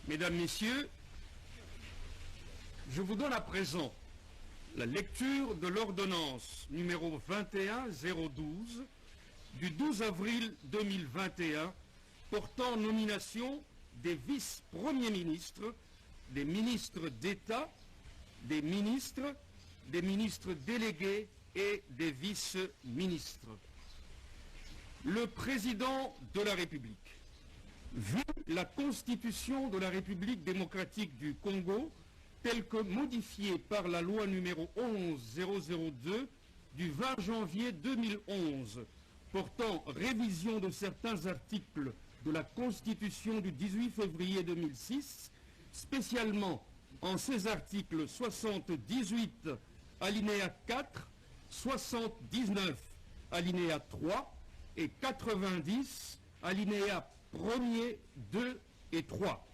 Mesdames, Messieurs, je vous donne à présent la lecture de l'ordonnance numéro 21-012 du 12 avril 2021 portant nomination des vice-premiers ministres, des ministres d'État, des ministres délégués et des vice-ministres. Le président de la République, vu la Constitution de la République démocratique du Congo, telle que modifiée par la loi numéro 11-002 du 20 janvier 2011, portant révision de certains articles de la Constitution du 18 février 2006, spécialement en ces articles 78 alinéa 4, 79 alinéa 3 et 90 alinéa 1er, 2 et 3.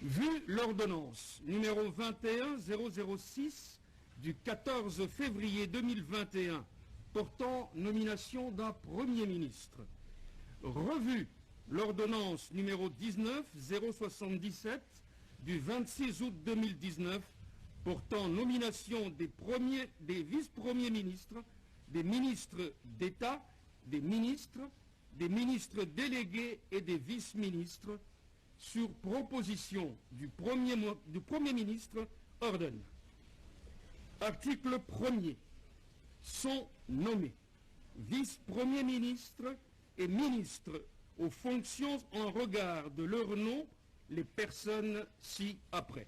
Vu l'ordonnance numéro 21-006 du 14 février 2021 portant nomination d'un Premier ministre, revu l'ordonnance numéro 19-077 du 26 août 2019 portant nomination des vice-premiers ministres, des ministres d'État, des ministres délégués et des vice-ministres, sur proposition du Premier ministre, ordonne. Article 1er. Sont nommés vice-premiers ministres et ministres aux fonctions en regard de leur nom les personnes ci-après.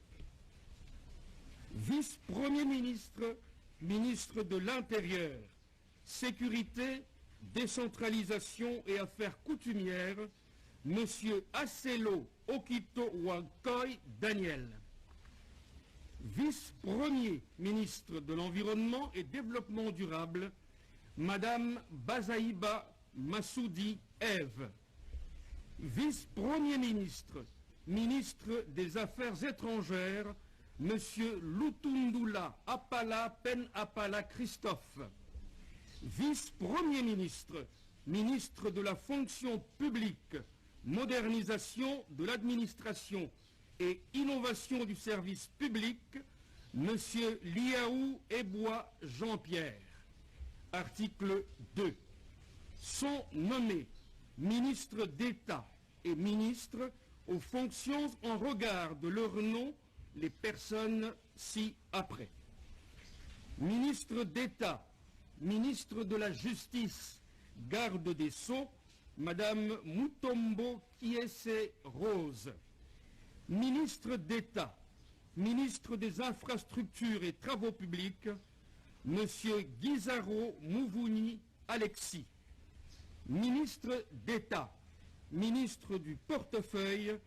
Vice-premier ministre, ministre de l'Intérieur, Sécurité, Décentralisation et Affaires coutumières, Monsieur Acelo Okito Wankoi Daniel. Vice-premier ministre de l'Environnement et Développement durable, Madame Bazaïba Massoudi Ève. Vice-premier ministre, ministre des Affaires étrangères, Monsieur Lutundula Apala Pen Apala Christophe. Vice-premier ministre, ministre de la fonction publique, modernisation de l'administration et innovation du service public, Monsieur Liaou Ebois Jean-Pierre. Article 2. Sont nommés ministres d'État et ministres aux fonctions en regard de leur nom les personnes ci-après. Ministre d'État, ministre de la Justice, garde des Sceaux, Madame Mutombo Kiese Rose. Ministre d'État, ministre des Infrastructures et Travaux publics, Monsieur Guizaro Mouvouni Alexis. Ministre d'État, ministre du Portefeuille,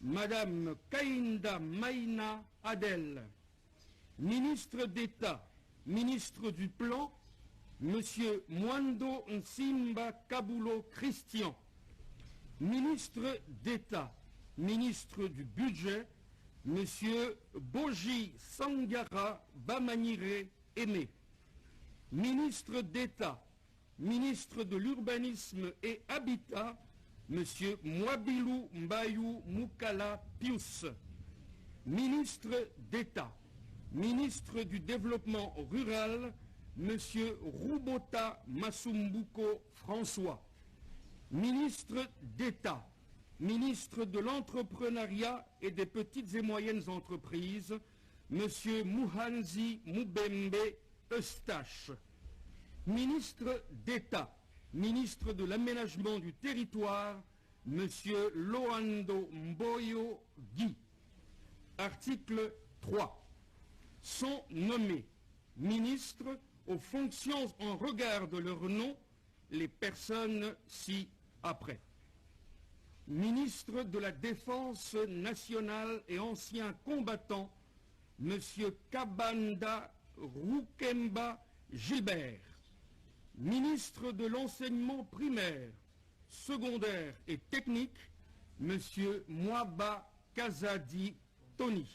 Madame Kainda Maïna Adel. Ministre d'État, ministre du Plan, Monsieur Mwando Nsimba Kabulo Christian. Ministre d'État, ministre du Budget, Monsieur Boji Sangara Bamanire Aimé. Ministre d'État, ministre de l'Urbanisme et Habitat, Monsieur Mwabilou Mbayou Moukala Pius. Ministre d'État, ministre du Développement rural, Monsieur Roubota Masumbuko François. Ministre d'État, ministre de l'Entrepreneuriat et des petites et moyennes entreprises, Monsieur Mouhanzi Moubembe Eustache. Ministre d'État, ministre de l'Aménagement du Territoire, Monsieur Loando Mboyo Guy. Article 3. Sont nommés ministres aux fonctions en regard de leur nom les personnes ci-après. Ministre de la Défense nationale et ancien combattant, Monsieur Kabanda Roukemba Gilbert. Ministre de l'Enseignement primaire, secondaire et technique, Monsieur Mwaba Kazadi Tony.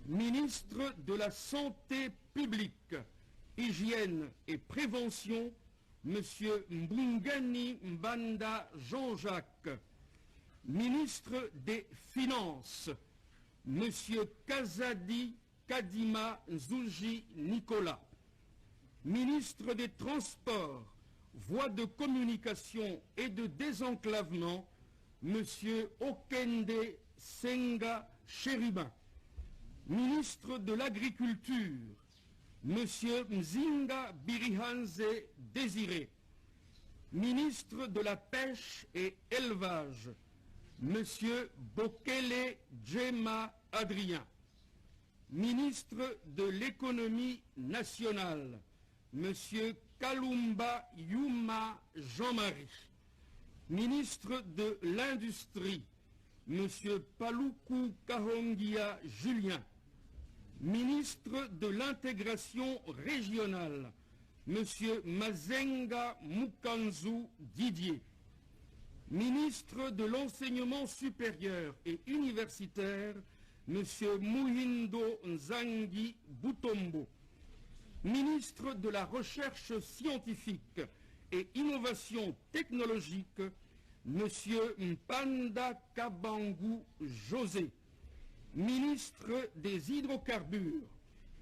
Ministre de la Santé publique, Hygiène et Prévention, Monsieur Mbungani Mbanda Jean-Jacques. Ministre des Finances, Monsieur Kazadi Kadima Nzouji Nicolas. Ministre des Transports, Voies de communication et de désenclavement, Monsieur Okende Senga Chérubin. Ministre de l'Agriculture, Monsieur Mzinga Birihanze Désiré. Ministre de la Pêche et Élevage, Monsieur Bokele Djema Adrien. Ministre de l'Économie nationale, Monsieur Kalumba Yuma Jean-Marie. Ministre de l'Industrie, Monsieur Paluku Kahongia Julien. Ministre de l'Intégration régionale, Monsieur Mazenga Mukanzu Didier. Ministre de l'Enseignement supérieur et universitaire, Monsieur Muhindo Nzangi Butombo. Ministre de la Recherche scientifique et innovation technologique, Monsieur Mpanda Kabangu José. Ministre des Hydrocarbures,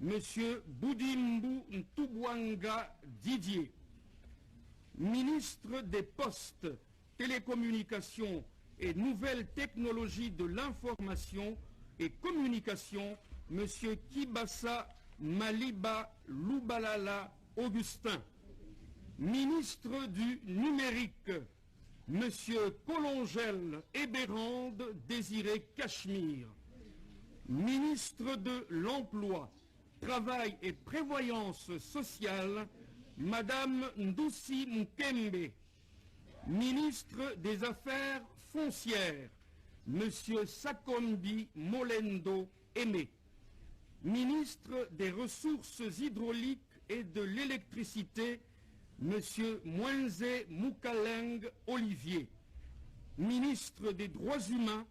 Monsieur Boudimbu Ntubwanga Didier. Ministre des Postes, Télécommunications et Nouvelles Technologies de l'Information et Communication, Monsieur Kibasa Maliba Loubalala Augustin. Ministre du Numérique, Monsieur Colongel Hébérande Désiré Cachemire. Ministre de l'Emploi, Travail et Prévoyance sociale, Madame Ndoussi Mkembe. Ministre des Affaires foncières, Monsieur Sakombi Molendo Aimé. Ministre des Ressources hydrauliques et de l'électricité, Monsieur Mwenze Moukaleng Olivier. Ministre des Droits humains,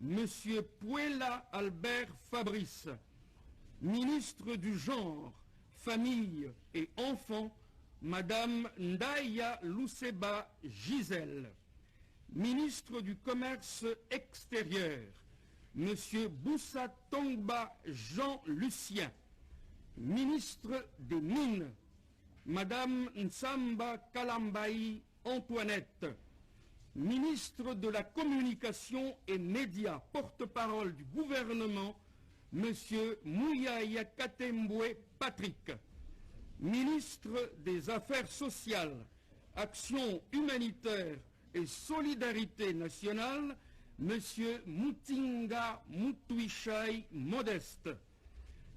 Monsieur Puela Albert Fabrice. Ministre du Genre, Famille et Enfants, Madame Ndaya Lousseba Gisèle. Ministre du Commerce extérieur, Monsieur Boussa Tongba Jean-Lucien. Ministre des Mines, Madame Nsamba Kalambaï Antoinette. Ministre de la Communication et Médias, porte-parole du gouvernement, Monsieur Mouyaya Katemboué Patrick. Ministre des Affaires sociales, Action humanitaire et solidarité nationale, Monsieur Moutinga Moutouichai Modeste.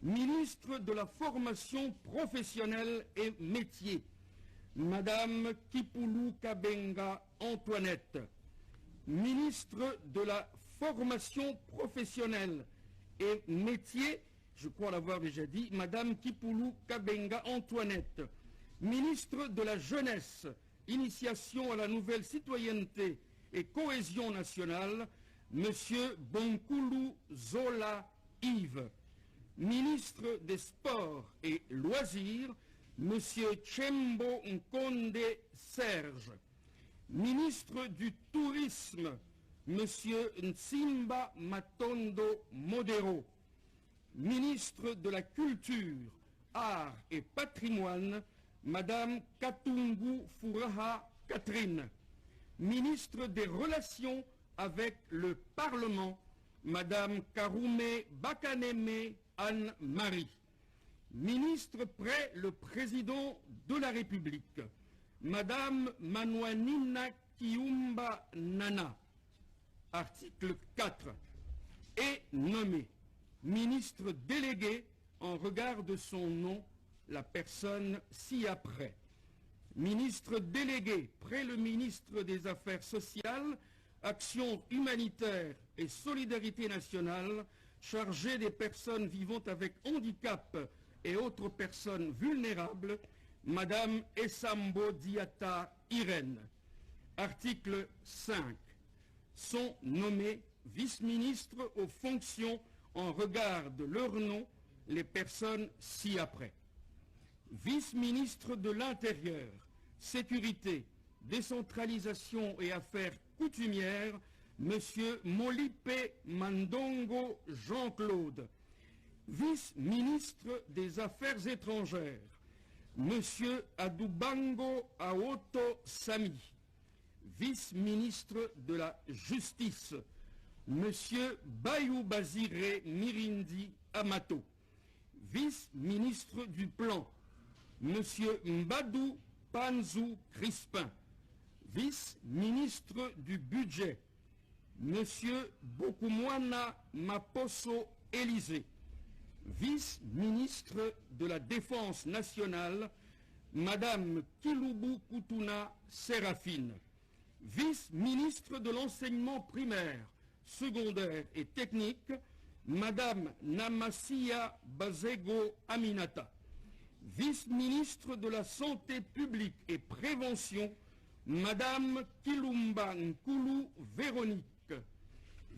Ministre de la Formation professionnelle et métiers, Madame Kipoulou Kabenga Antoinette. Ministre de la Formation professionnelle et métiers, je crois l'avoir déjà dit, Madame Kipoulou Kabenga Antoinette. Ministre de la Jeunesse, Initiation à la nouvelle citoyenneté et cohésion nationale, Monsieur Bonkoulou Zola Yves. Ministre des Sports et Loisirs, Monsieur Tchembo Nkonde Serge. Ministre du Tourisme, Monsieur Nsimba Matondo Modero. Ministre de la Culture, Arts et Patrimoine, Madame Katungu Furaha Catherine. Ministre des Relations avec le Parlement, Madame Karoume Bakaneme Anne-Marie. Ministre près le Président de la République, Madame Manouanina Kiumba Nana. Article 4. Est nommé ministre délégué en regard de son nom, la personne ci-après. Ministre délégué près le ministre des Affaires sociales, Action humanitaire et solidarité nationale, chargé des personnes vivant avec handicap et autres personnes vulnérables, Madame Essambo Diata Irène. Article 5. Sont nommés vice-ministres aux fonctions en regard de leur nom les personnes ci-après. Vice-ministre de l'Intérieur, Sécurité, Décentralisation et Affaires coutumières, Monsieur Molipe Mandongo Jean-Claude. Vice-ministre des Affaires étrangères, Monsieur Adubango Aoto Sami. Vice-ministre de la Justice, Monsieur Bayou Basiré Mirindi Amato. Vice-ministre du Plan, Monsieur Mbadou Panzou Crispin. Vice-ministre du Budget, Monsieur Bokumwana Maposo Élysée. Vice-ministre de la Défense nationale, Madame Kilubu Kutuna Séraphine. Vice-ministre de l'enseignement primaire, secondaire et technique, Madame Namasia Bazego Aminata. Vice-ministre de la Santé publique et prévention, Madame Kilumba Nkulu Véronique.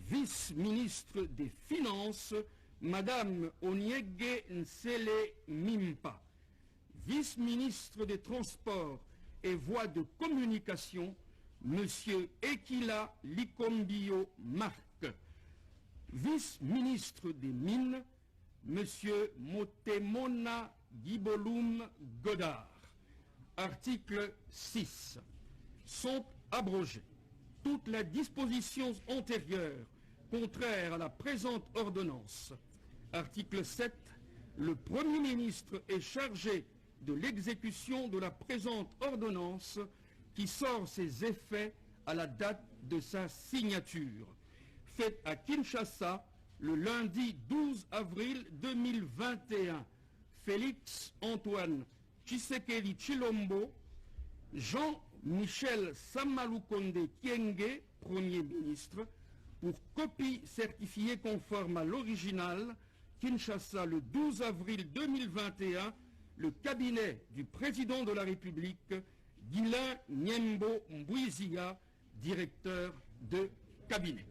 Vice-ministre des Finances, Madame Onyege Nsele Mimpa. Vice-ministre des Transports et Voies de Communication, Monsieur Ekila Likombio Marc. Vice-ministre des Mines, Monsieur Motemona Gibolum Godard. Article 6. Sont abrogées toutes les dispositions antérieures contraires à la présente ordonnance. Article 7. Le Premier ministre est chargé de l'exécution de la présente ordonnance qui sort ses effets à la date de sa signature. Faite à Kinshasa le lundi 12 avril 2021. Félix Antoine Tshisekedi Tshilombo, Jean-Michel Samalukonde Kyenge, Premier ministre, pour copie certifiée conforme à l'original, Kinshasa le 12 avril 2021, le cabinet du président de la République, Guilain Nyembo Mbouizia, directeur de cabinet.